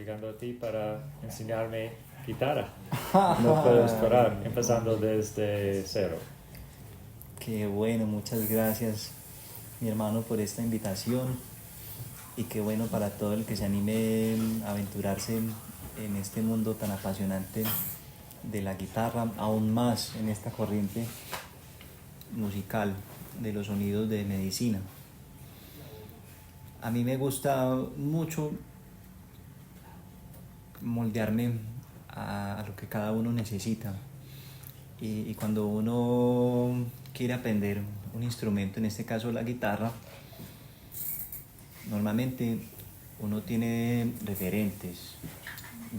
llegando a ti para enseñarme guitarra. No puedo esperar, empezando desde cero. Qué bueno, muchas gracias, mi hermano, por esta invitación. Y qué bueno para todo el que se anime a aventurarse en este mundo tan apasionante de la guitarra, aún más en esta corriente musical de los sonidos de medicina. A mí me gusta mucho moldearme a lo que cada uno necesita. Y cuando uno quiere aprender un instrumento, en este caso la guitarra, normalmente uno tiene referentes,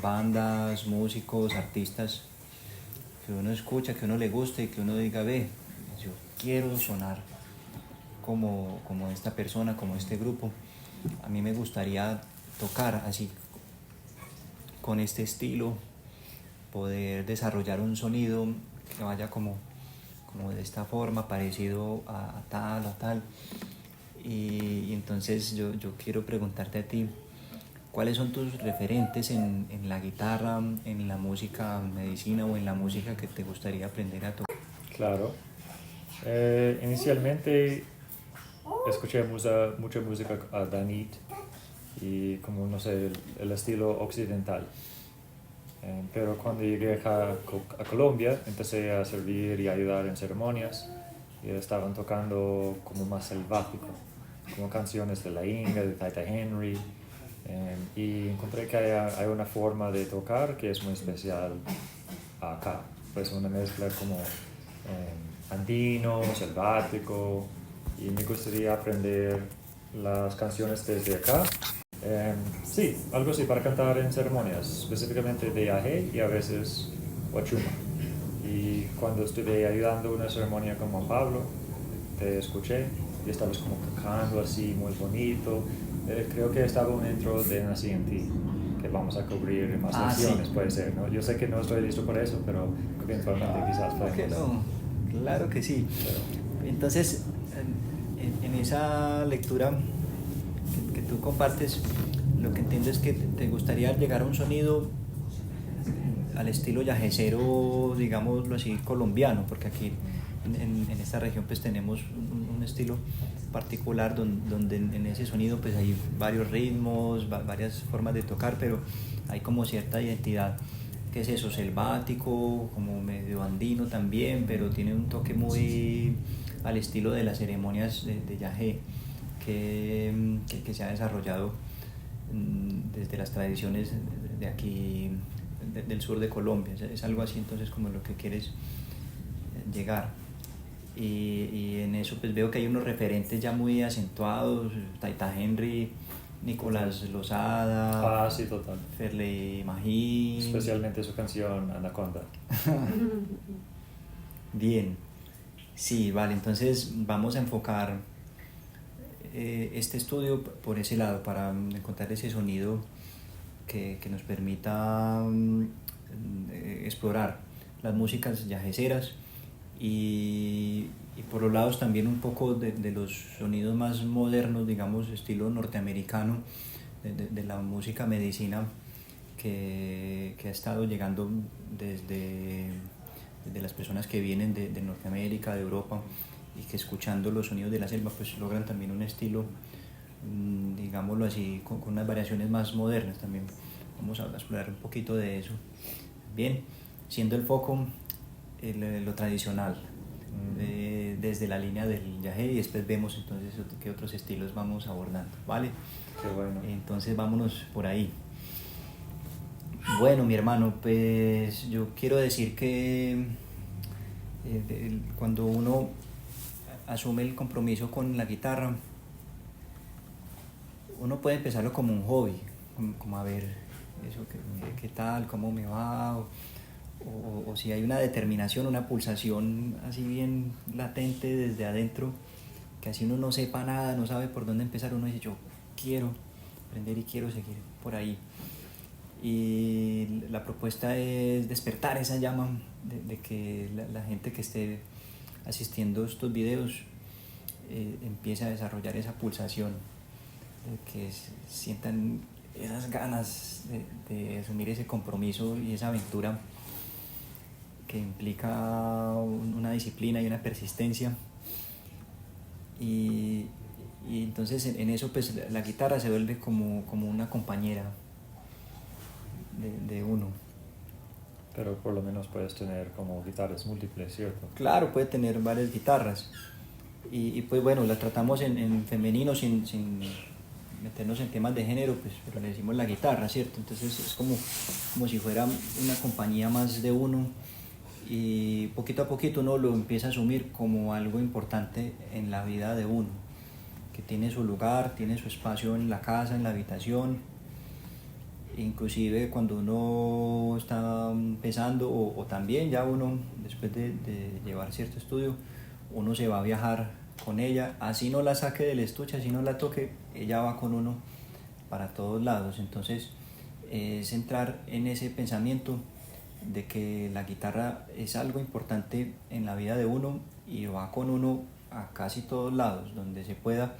bandas, músicos, artistas que uno escucha, que uno le guste y que uno diga, ve, yo quiero sonar como esta persona, como este grupo. A mí me gustaría tocar así, con este estilo, poder desarrollar un sonido que vaya como de esta forma, parecido a tal. Y entonces yo quiero preguntarte a ti, ¿cuáles son tus referentes en la guitarra, en la música medicina o en la música que te gustaría aprender a tocar? Claro. Inicialmente escuché mucha música a Danit y como, no sé, el estilo occidental. Pero cuando llegué a Colombia, empecé a servir y ayudar en ceremonias y estaban tocando como más selvático, como canciones de la Inga, de Taita Henry, y encontré que hay una forma de tocar que es muy especial acá, pues una mezcla como andino, selvático, y me gustaría aprender las canciones desde acá. Sí, algo así para cantar en ceremonias, específicamente de Aje y a veces Huachuma. Y cuando estuve ayudando una ceremonia con Juan Pablo, te escuché y estabas como tocando así muy bonito. Creo que estaba un intro de Nací en Ti, que vamos a cubrir en más lecciones, Sí. puede ser, ¿no? Yo sé que no estoy listo por eso, pero eventualmente quizás ¿Por qué podemos. no? Claro que sí. Pero, Entonces, en esa lectura que tú compartes, lo que entiendo es que te gustaría llegar a un sonido al estilo yajecero, digámoslo así, colombiano, porque aquí en esta región pues tenemos un estilo particular donde en ese sonido pues hay varios ritmos, varias formas de tocar, pero hay como cierta identidad. ¿Qué es eso? Selvático, como medio andino también, pero tiene un toque muy al estilo de las ceremonias de yagé que se ha desarrollado desde las tradiciones de aquí, del sur de Colombia. Es algo así entonces como lo que quieres llegar. Y en eso pues veo que hay unos referentes ya muy acentuados, Taita Henry, Nicolás Lozada, sí, total. Ferley Magín. Especialmente su canción Anaconda. Bien, sí, vale, entonces vamos a enfocar este estudio por ese lado para encontrar ese sonido que nos permita explorar las músicas yajeceras y por los lados también un poco de los sonidos más modernos, digamos, estilo norteamericano, de la música medicina que ha estado llegando desde las personas que vienen de Norteamérica, de Europa, y que escuchando los sonidos de la selva pues logran también un estilo, digámoslo así, con unas variaciones más modernas también. Vamos a explorar un poquito de eso. Bien, siendo el foco lo tradicional, desde la línea del yagé, y después vemos entonces qué otros estilos vamos abordando, ¿vale? Qué bueno. Entonces vámonos por ahí. Bueno, mi hermano, pues yo quiero decir que cuando uno asume el compromiso con la guitarra, uno puede empezarlo como un hobby, como a ver eso, qué tal, cómo me va, o si hay una determinación, una pulsación así bien latente desde adentro, que así uno no sepa nada, no sabe por dónde empezar, uno dice yo quiero aprender y quiero seguir por ahí. Y la propuesta es despertar esa llama de que la gente que esté asistiendo a estos videos empiece a desarrollar esa pulsación, de que sientan esas ganas de asumir ese compromiso y esa aventura que implica una disciplina y una persistencia. Y entonces en eso pues la guitarra se vuelve como una compañera de uno. Pero por lo menos puedes tener como guitarras múltiples, ¿cierto? Claro, puede tener varias guitarras. Y pues bueno, la tratamos en femenino sin meternos en temas de género, pues, pero le decimos la guitarra, ¿cierto? Entonces es como si fuera una compañía más de uno, y poquito a poquito uno lo empieza a asumir como algo importante en la vida de uno, que tiene su lugar, tiene su espacio en la casa, en la habitación. Inclusive cuando uno está empezando o también ya uno después de llevar cierto estudio, uno se va a viajar con ella, así no la saque del estuche, así no la toque, ella va con uno para todos lados. Entonces es entrar en ese pensamiento de que la guitarra es algo importante en la vida de uno y va con uno a casi todos lados donde se pueda,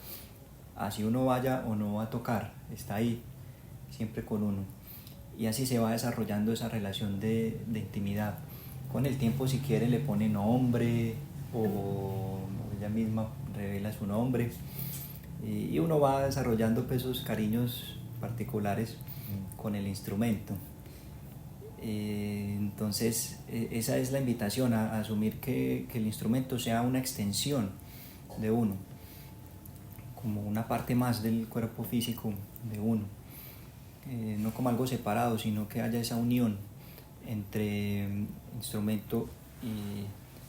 así uno vaya o no va a tocar, está ahí siempre con uno, y así se va desarrollando esa relación de intimidad. Con el tiempo, si quiere, le pone nombre o ella misma revela su nombre, y uno va desarrollando pues esos cariños particulares con el instrumento. Entonces esa es la invitación, a asumir que el instrumento sea una extensión de uno, como una parte más del cuerpo físico de uno, no como algo separado, sino que haya esa unión entre instrumento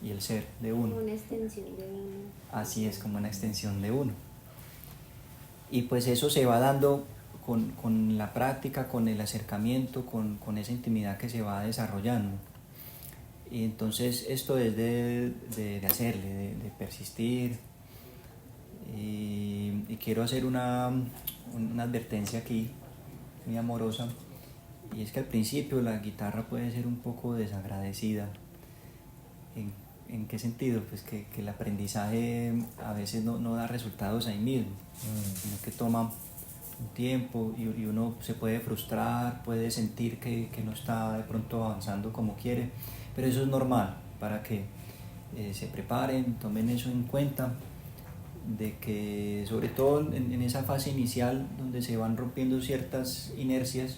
y el ser de uno. Como una extensión de uno. Así es, como una extensión de uno. Y pues eso se va dando con la práctica, con el acercamiento, con esa intimidad que se va desarrollando. Y entonces esto es de hacerle, de persistir. Y quiero hacer una advertencia aquí, muy amorosa, y es que al principio la guitarra puede ser un poco desagradecida. ¿En qué sentido? Pues que el aprendizaje a veces no da resultados ahí mismo, sino que toma un tiempo y uno se puede frustrar, puede sentir que no está de pronto avanzando como quiere, pero eso es normal, para que se preparen, tomen eso en cuenta, de que sobre todo en esa fase inicial donde se van rompiendo ciertas inercias,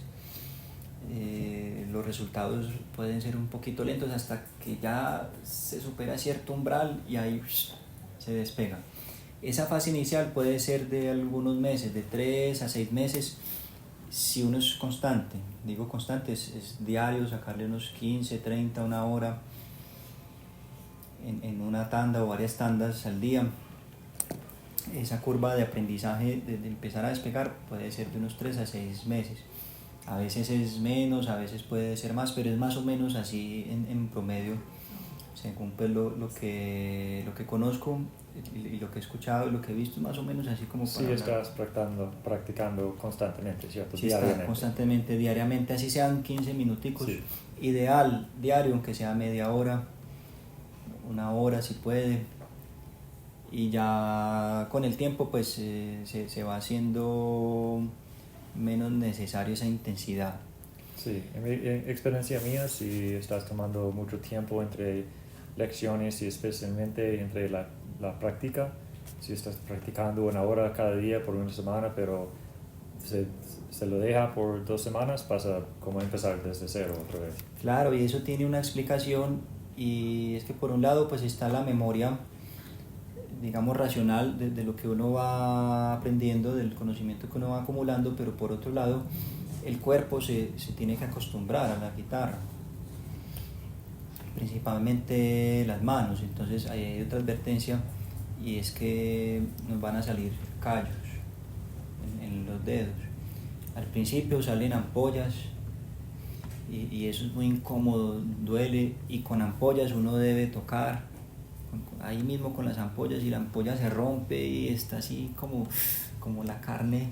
los resultados pueden ser un poquito lentos hasta que ya se supera cierto umbral y ahí se despega. Esa fase inicial puede ser de algunos meses, de 3 a 6 meses, si uno es constante. Digo constante, es diario, sacarle unos 15, 30, una hora en una tanda o varias tandas al día. Esa curva de aprendizaje de empezar a despegar puede ser de unos 3 a 6 meses. A veces es menos, a veces puede ser más, pero es más o menos así en promedio, según pues lo que conozco y lo que he escuchado y lo que he visto, más o menos así como para... Sí, estás practicando constantemente, ¿cierto? Sí, diariamente. Constantemente, diariamente, así sean 15 minuticos, sí. Ideal, diario, aunque sea media hora, una hora si puede, y ya con el tiempo pues se va haciendo menos necesario esa intensidad. Sí, en experiencia mía, si estás tomando mucho tiempo entre lecciones y especialmente entre la práctica, si estás practicando una hora cada día por una semana, pero se lo deja por 2 semanas, pasa como empezar desde cero otra vez. Claro, y eso tiene una explicación, y es que por un lado pues está la memoria, digamos, racional de lo que uno va aprendiendo, del conocimiento que uno va acumulando, pero por otro lado el cuerpo se tiene que acostumbrar a la guitarra, principalmente las manos. Entonces hay otra advertencia, y es que nos van a salir callos en los dedos. Al principio salen ampollas y eso es muy incómodo, duele, y con ampollas uno debe tocar ahí mismo con las ampollas, y la ampolla se rompe y está así como la carne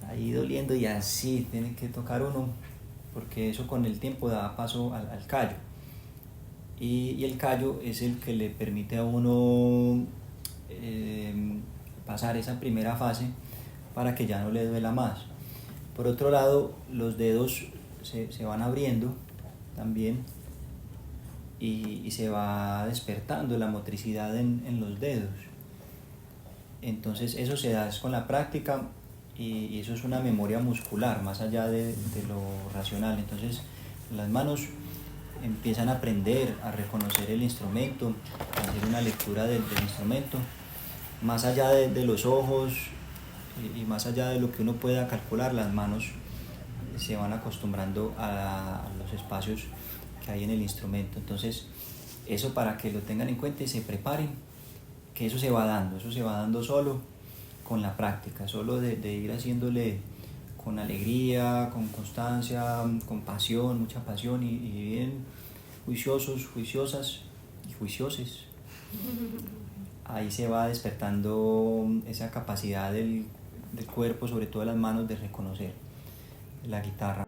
ahí doliendo, y así tiene que tocar uno, porque eso con el tiempo da paso al callo, y el callo es el que le permite a uno pasar esa primera fase para que ya no le duela más. Por otro lado, los dedos se van abriendo también y se va despertando la motricidad en los dedos. Entonces eso se da es con la práctica y eso es una memoria muscular más allá de lo racional. Entonces las manos empiezan a aprender a reconocer el instrumento, a hacer una lectura del instrumento, más allá de los ojos y más allá de lo que uno pueda calcular. Las manos se van acostumbrando a los espacios que hay en el instrumento. Entonces eso para que lo tengan en cuenta y se preparen, que eso se va dando solo con la práctica, solo de ir haciéndole con alegría, con constancia, con pasión, mucha pasión y bien juiciosos, juiciosas y juicioses. Ahí se va despertando esa capacidad del cuerpo, sobre todo de las manos, de reconocer la guitarra.